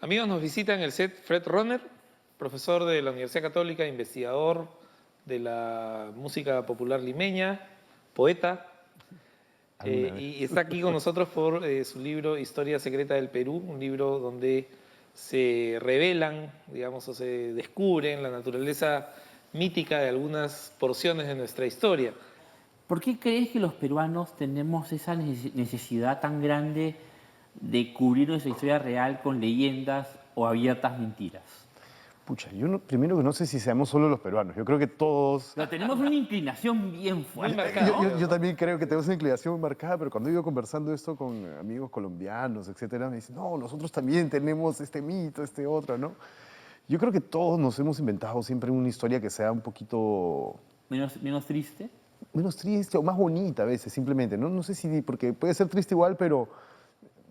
Amigos, nos visita en el set Fred Ronner, profesor de la Universidad Católica, investigador de la música popular limeña, poeta, y está aquí con nosotros por su libro Historia Secreta del Perú, un libro donde se revelan, digamos, o se descubren la naturaleza mítica de algunas porciones de nuestra historia. ¿Por qué crees que los peruanos tenemos esa necesidad tan grande de cubrir nuestra historia real con leyendas o abiertas mentiras? Pucha, yo primero que no sé si seamos solo los peruanos. Yo creo que todos... Pero tenemos una inclinación bien Muy fuerte. marcada. Yo también creo que tenemos una inclinación marcada, pero cuando he ido conversando esto con amigos colombianos, etcétera, me dicen, no, nosotros también tenemos este mito, este otro, ¿no? Yo creo que todos nos hemos inventado siempre una historia que sea un poquito Menos triste. menos triste o más bonita a veces, simplemente, ¿no? No sé si, porque puede ser triste igual, pero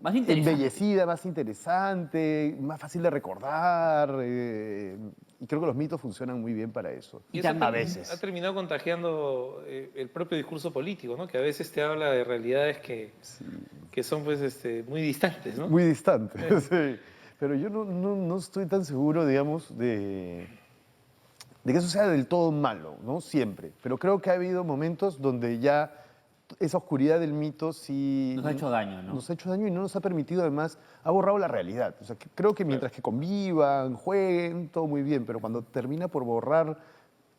Más interesante. embellecida, más interesante, más fácil de recordar. Y creo que los mitos funcionan muy bien para eso. Y eso también a veces. ha terminado contagiando el propio discurso político, ¿no? Que a veces te habla de realidades que son pues, muy distantes, ¿no? Muy distante, sí. Pero yo no estoy tan seguro, digamos, de que eso sea del todo malo, ¿no? Siempre. Pero creo que ha habido momentos donde ya esa oscuridad del mito sí... Nos ha hecho daño, ¿no? Nos ha hecho daño y no nos ha permitido, además, ha borrado la realidad. O sea, creo que mientras que convivan, jueguen, todo muy bien, pero cuando termina por borrar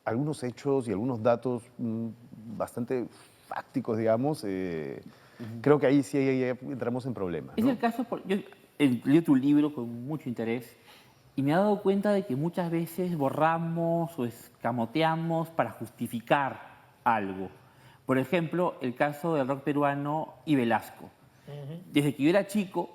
algunos hechos y algunos datos bastante fácticos, digamos, creo que ahí sí entramos en problemas, Es ¿no? el caso, yo leí tu libro con mucho interés y me he dado cuenta de que muchas veces borramos o escamoteamos para justificar algo. Por ejemplo, el caso del rock peruano y Velasco. Desde que yo era chico,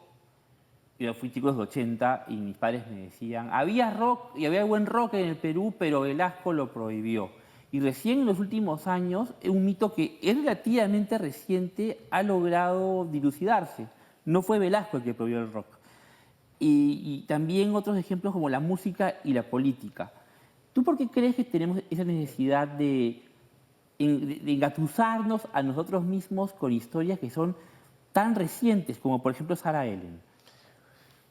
yo fui chico de los 80 y mis padres me decían, había rock y había buen rock en el Perú, pero Velasco lo prohibió. Y recién en los últimos años, un mito que es relativamente reciente ha logrado dilucidarse. No fue Velasco el que prohibió el rock. Y también otros ejemplos como la música y la política. ¿Tú por qué crees que tenemos esa necesidad de engatusarnos a nosotros mismos con historias que son tan recientes como por ejemplo Sarah Ellen?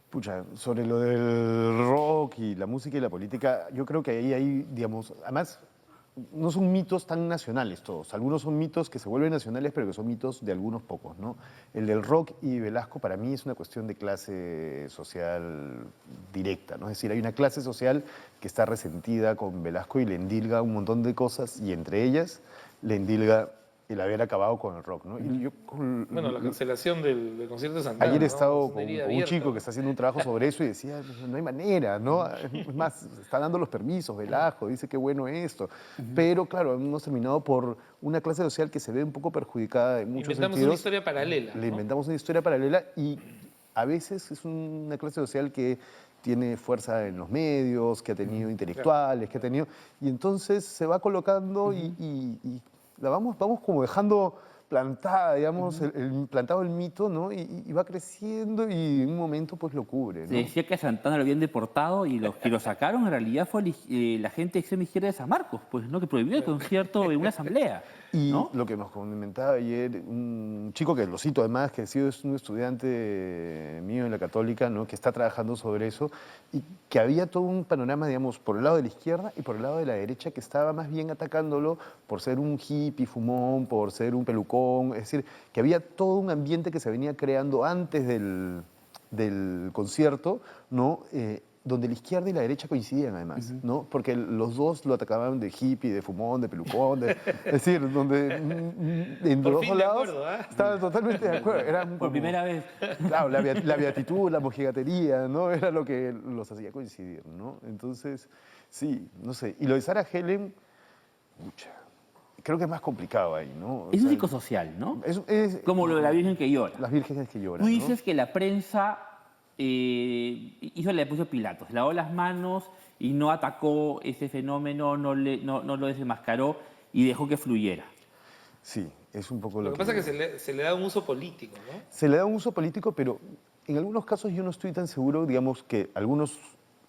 Pucha, sobre lo del rock y la música y la política, yo creo que ahí hay, digamos, además, no son mitos tan nacionales todos. Algunos son mitos que se vuelven nacionales, pero que son mitos de algunos pocos, ¿no? El del rock y Velasco para mí es una cuestión de clase social directa, ¿no? Es decir, hay una clase social que está resentida con Velasco y le endilga un montón de cosas, y entre ellas le endilga el haber acabado con el rock, ¿no? Y yo Bueno, la cancelación del concierto de Santana, ayer he ¿no? estado Es una herida con un abierta. chico que está haciendo un trabajo sobre eso y decía, no hay manera, ¿no? Es más, está dando los permisos, Velasco, dice qué bueno esto. Pero claro, hemos terminado por una clase social que se ve un poco perjudicada en muchos Inventamos sentidos. una historia paralela, Le ¿no? inventamos una historia paralela y a veces es una clase social que tiene fuerza en los medios, que ha tenido intelectuales, que ha tenido... Y entonces se va colocando y la vamos como dejando plantada, digamos, plantado el mito, ¿no? Y va creciendo y en un momento pues lo cubre, Se ¿no? decía que a Santana lo habían deportado y los que lo sacaron en realidad fue la gente de extrema izquierda de San Marcos, pues, ¿no? Que prohibió el concierto en una asamblea, Y ¿no? lo que nos comentaba ayer, un chico que lo cito además, que ha sido un estudiante mío en la Católica, ¿no? Que está trabajando sobre eso, y que había todo un panorama, digamos, por el lado de la izquierda y por el lado de la derecha, que estaba más bien atacándolo por ser un hippie fumón, por ser un pelucón, es decir, que había todo un ambiente que se venía creando antes del concierto, ¿no? Donde la izquierda y la derecha coincidían además, ¿no? Porque los dos lo atacaban de hippie, de fumón, de pelucón, es decir, donde en Por los fin dos de lados acuerdo, ¿ah? estaban totalmente de acuerdo. Eran Por como, primera vez. claro, la beatitud, la mojigatería, ¿no? Era lo que los hacía coincidir, ¿no? Entonces, sí, no sé. Y lo de Sarah Helen, mucha, creo que es más complicado ahí, ¿no? O Es un sea, psicosocial, ¿no? es Como lo de la Virgen que llora. las vírgenes que Tú lloran, ¿no? dices que la prensa hizo la de Poncio Pilatos, lavó las manos y no atacó ese fenómeno, no lo desenmascaró y dejó que fluyera. Sí, es un poco Lo lo que pasa es que se le da un uso político, ¿no? se le da un uso político, pero en algunos casos yo no estoy tan seguro, digamos, que algunos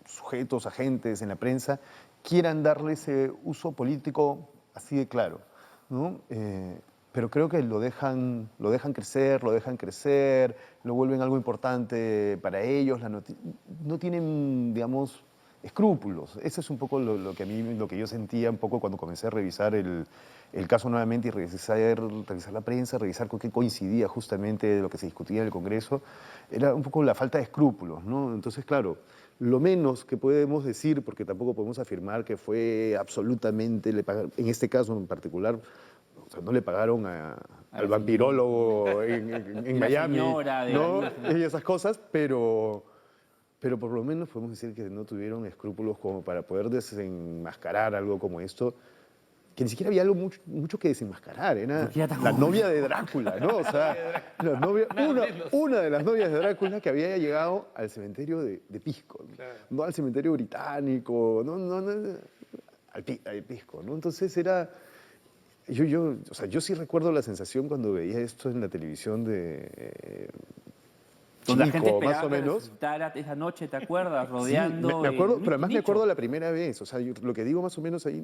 sujetos, agentes en la prensa quieran darle ese uso político así de claro, ¿no? pero creo que lo dejan crecer, lo vuelven algo importante para ellos, no tienen, digamos, escrúpulos. Ese es un poco lo que yo sentía un poco cuando comencé a revisar el caso nuevamente y revisar la prensa, revisar con qué coincidía justamente lo que se discutía en el Congreso. Era un poco la falta de escrúpulos, ¿no? Entonces, claro, lo menos que podemos decir, porque tampoco podemos afirmar que fue absolutamente, en este caso en particular, o sea, no le pagaron al vampirólogo en La Miami, señora de ¿no? la misma. Y esas cosas, pero por lo menos podemos decir que no tuvieron escrúpulos como para poder desenmascarar algo como esto, que ni siquiera había algo mucho que desenmascarar, era Porque era tan la joven. novia de Drácula, ¿no? O sea, una de las novias de Drácula que había llegado al cementerio de Pisco, ¿no? Claro. No al cementerio británico, no, al Pisco, ¿no? Entonces era... o sea, yo sí recuerdo la sensación cuando veía esto en la televisión de Donde la gente chico, esperaba más o que menos. resucitara esa noche, ¿te acuerdas? Sí, Rodeando. me acuerdo, el pero además me nicho. acuerdo la primera vez. O sea, lo que digo más o menos ahí,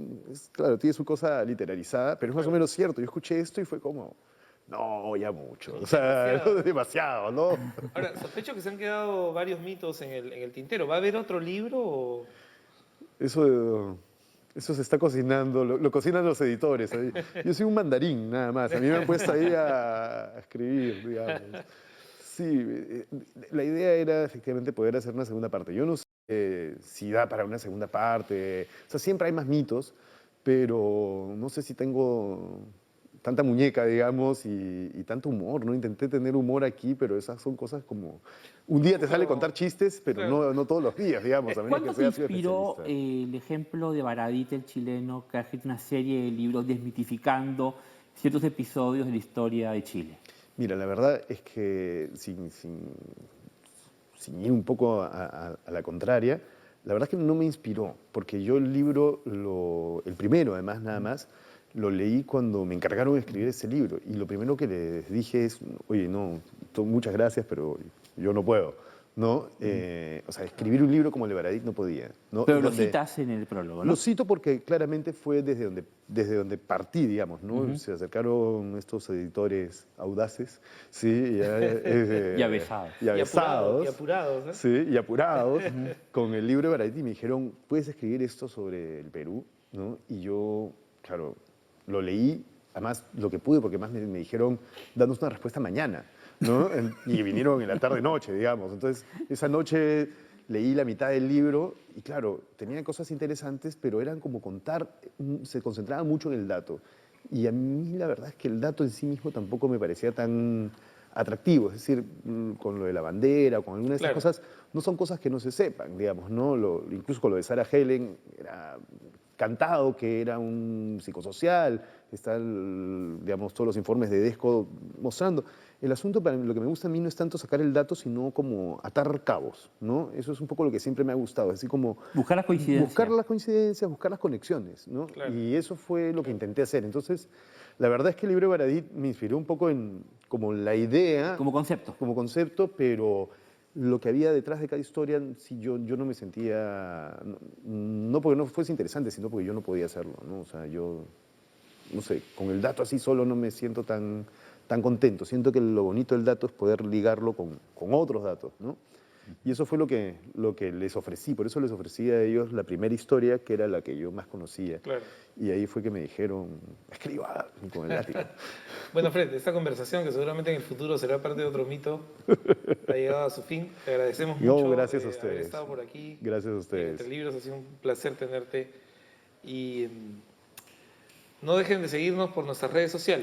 claro, tiene su cosa literalizada, pero es más o menos cierto. Yo escuché esto y fue como, no, ya mucho. O sea, demasiado, ¿no? Ahora, sospecho que se han quedado varios mitos en el tintero. ¿Va a haber otro libro o...? Eso se está cocinando, lo cocinan los editores. Yo soy un mandarín, nada más. A mí me han puesto ahí a escribir, digamos. Sí, la idea era efectivamente poder hacer una segunda parte. Yo no sé si da para una segunda parte. O sea, siempre hay más mitos, pero no sé si tengo tanta muñeca, digamos, y tanto humor, ¿no? Intenté tener humor aquí, pero esas son cosas como... Un día te sale contar chistes, pero Claro. no todos los días, digamos, a menos que ¿Cuándo te seas inspiró especialista. el ejemplo de Baradit, el chileno, que ha escrito una serie de libros desmitificando ciertos episodios de la historia de Chile? Mira, la verdad es que sin ir un poco a la contraria, la verdad es que no me inspiró, porque yo el libro, el primero además nada más, lo leí cuando me encargaron de escribir ese libro y lo primero que les dije es, oye, no, muchas gracias, pero yo no puedo, ¿no? O sea, escribir un libro como el de Baradit no podía, ¿no? Pero Y lo donde- citas en el prólogo, ¿no? Lo cito porque claramente fue desde donde partí, digamos, ¿no? Se acercaron estos editores audaces, sí, Y avesados. y avesados, Y apurados, ¿no? sí, y apurados, con el libro de Baradit y me dijeron, ¿puedes escribir esto sobre el Perú? ¿No? Y yo, claro, lo leí, además lo que pude, porque además me dijeron, danos una respuesta mañana, ¿no? Y vinieron en la tarde-noche, digamos. Entonces, esa noche leí la mitad del libro y claro, tenía cosas interesantes, pero eran como contar, se concentraba mucho en el dato. Y a mí la verdad es que el dato en sí mismo tampoco me parecía tan atractivo, es decir, con lo de la bandera, con algunas de estas Claro. cosas, no son cosas que no se sepan, digamos, ¿no? Incluso con lo de Sarah Helen, era cantado que era un psicosocial, están, digamos, todos los informes de DESCO mostrando. El asunto, para mí, lo que me gusta a mí no es tanto sacar el dato, sino como atar cabos, ¿no? Eso es un poco lo que siempre me ha gustado, así como Buscar las coincidencias. buscar las coincidencias, buscar las conexiones, ¿no? Claro. Y eso fue lo que intenté hacer. Entonces, la verdad es que el libro de Baradit me inspiró un poco en como la idea, Como concepto. pero lo que había detrás de cada historia, sí, yo no me sentía, no porque no fuese interesante, sino porque yo no podía hacerlo, ¿no? O sea, yo, no sé, con el dato así solo no me siento tan contento. Siento que lo bonito del dato es poder ligarlo con otros datos, ¿no? Y eso fue lo que les ofrecí, por eso les ofrecí a ellos la primera historia, que era la que yo más conocía. Claro. Y ahí fue que me dijeron, escriba con el látigo. Bueno, Fred, esta conversación, que seguramente en el futuro será parte de otro mito, ha llegado a su fin. Te agradecemos No, mucho gracias a haber ustedes. estado por aquí. Gracias a En ustedes. Entre Libros, ha sido un placer tenerte. Y no dejen de seguirnos por nuestras redes sociales.